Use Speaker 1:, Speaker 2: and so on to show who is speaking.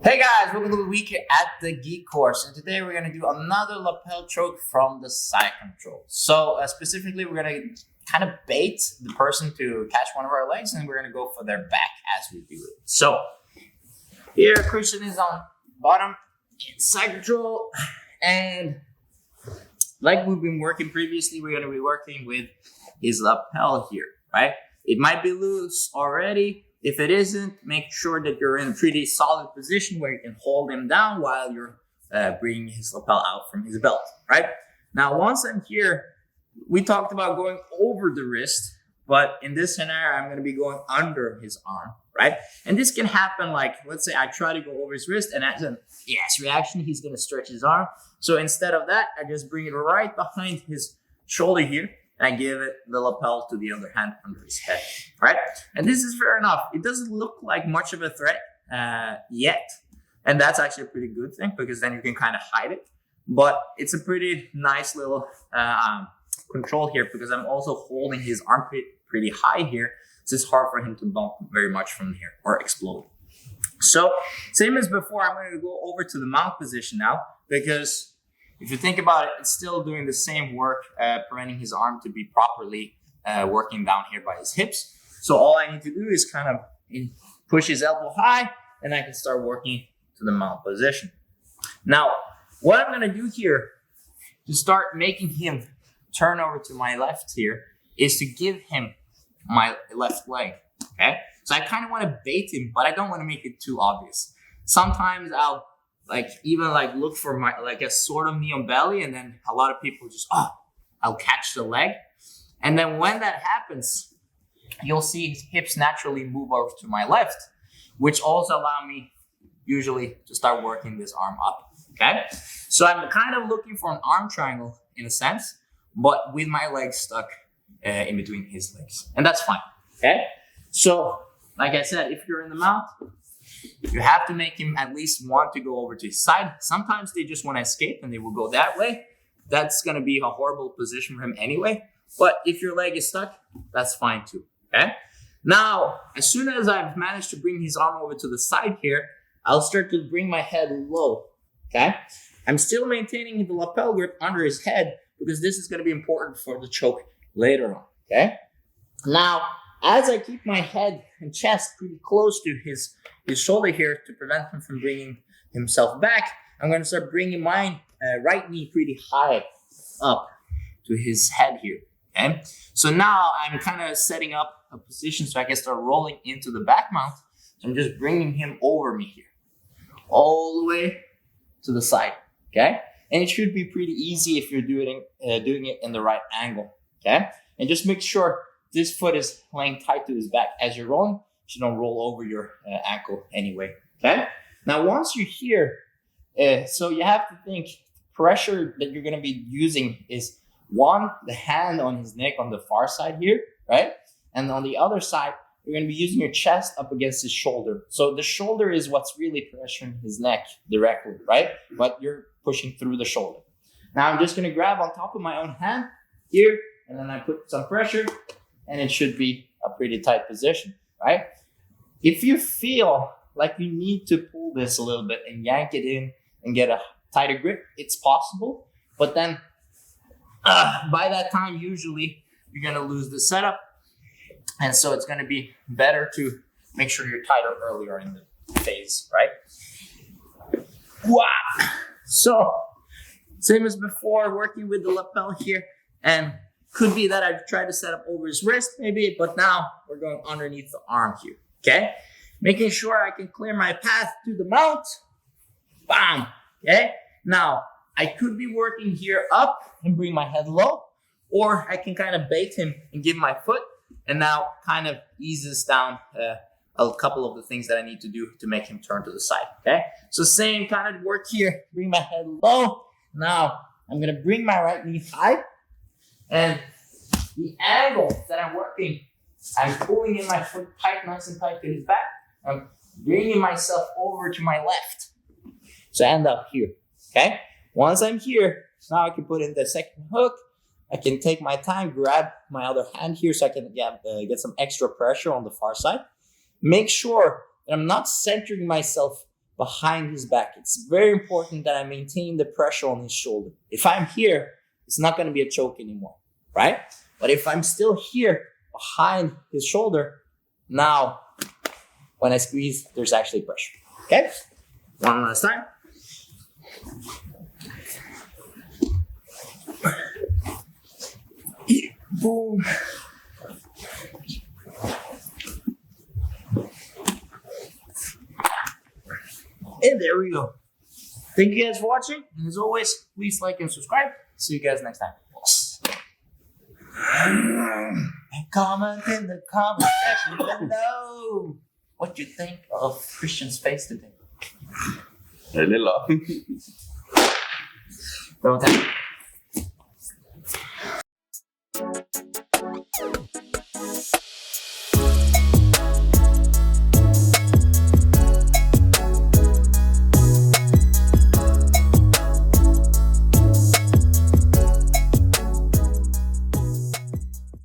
Speaker 1: Hey guys, welcome to the week at the Geek Course, and today we're going to do another lapel choke from the side control. So specifically, we're going to kind of bait the person to catch one of our legs, and we're going to go for their back as we do it. So here, Christian is on bottom in side control, and like we've been working previously, we're going to be working with his lapel here, right? It might be loose already. If it isn't, make sure that you're in a pretty solid position where you can hold him down while you're bringing his lapel out from his belt, right? Now, once I'm here, we talked about going over the wrist, but in this scenario, I'm going to be going under his arm, right? And this can happen like, let's say I try to go over his wrist and as a yes reaction, he's going to stretch his arm. So instead of that, I just bring it right behind his shoulder here. And I give it the lapel to the other hand under his head, right? And this is fair enough. It doesn't look like much of a threat yet. And that's actually a pretty good thing because then you can kind of hide it. But it's a pretty nice little control here because I'm also holding his armpit pretty high here. So it's hard for him to bump very much from here or explode. So same as before, I'm going to go over to the mount position now because if you think about it, it's still doing the same work, preventing his arm to be properly working down here by his hips. So all I need to do is kind of push his elbow high, and I can start working to the mount position. Now, what I'm going to do here to start making him turn over to my left here is to give him my left leg, okay? So I kind of want to bait him, but I don't want to make it too obvious. Sometimes I'll look for my a sort of knee on belly, and then a lot of people just I'll catch the leg, and then when that happens, you'll see his hips naturally move over to my left, which also allow me usually to start working this arm up. Okay, so I'm kind of looking for an arm triangle in a sense, but with my legs stuck in between his legs, and that's fine. Okay, so like I said, if you're in the mount, you have to make him at least want to go over to his side. Sometimes they just want to escape and they will go that way. That's going to be a horrible position for him anyway. But if your leg is stuck, that's fine too. Okay. Now, as soon as I've managed to bring his arm over to the side here, I'll start to bring my head low. Okay. I'm still maintaining the lapel grip under his head because this is going to be important for the choke later on. Okay. Now, as I keep my head and chest pretty close to his shoulder here to prevent him from bringing himself back, I'm going to start bringing my right knee pretty high up to his head here. Okay, so now I'm kind of setting up a position so I can start rolling into the back mount. So I'm just bringing him over me here, all the way to the side. Okay, and it should be pretty easy if you're doing it in the right angle. Okay, and just make sure this foot is laying tight to his back as you're rolling. So you don't roll over your ankle anyway. Okay. Now, once you're here, so you have to think pressure that you're going to be using is one, the hand on his neck on the far side here, right? And on the other side, you're going to be using your chest up against his shoulder. So the shoulder is what's really pressuring his neck directly, right? But you're pushing through the shoulder. Now I'm just going to grab on top of my own hand here, and then I put some pressure, and it should be a pretty tight position, right? If you feel like you need to pull this a little bit and yank it in and get a tighter grip, it's possible. But then by that time, usually you're going to lose the setup. And so it's going to be better to make sure you're tighter earlier in the phase, right? Wow. So same as before, working with the lapel here, and could be that I've tried to set up over his wrist maybe, but now we're going underneath the arm here. Okay, making sure I can clear my path to the mount. Bam. Okay, now I could be working here up and bring my head low, or I can kind of bait him and give my foot, and now kind of eases down a couple of the things that I need to do to make him turn to the side. Okay, so same kind of work here. Bring my head low. Now I'm gonna bring my right knee high, and the angle that I'm working, I'm pulling in my foot tight, nice and tight to his back. I'm bringing myself over to my left. So I end up here, okay? Once I'm here, now I can put in the second hook. I can take my time, grab my other hand here so I can get some extra pressure on the far side. Make sure that I'm not centering myself behind his back. It's very important that I maintain the pressure on his shoulder. If I'm here, it's not going to be a choke anymore, right? But if I'm still here behind his shoulder, now when I squeeze, there's actually pressure. Okay? One last time. Boom. And there we go. Thank you guys for watching. And as always, please like and subscribe. See you guys next time. And comment in the comment section below what you think of Christian's face today.
Speaker 2: Really long.
Speaker 1: Don't tell me.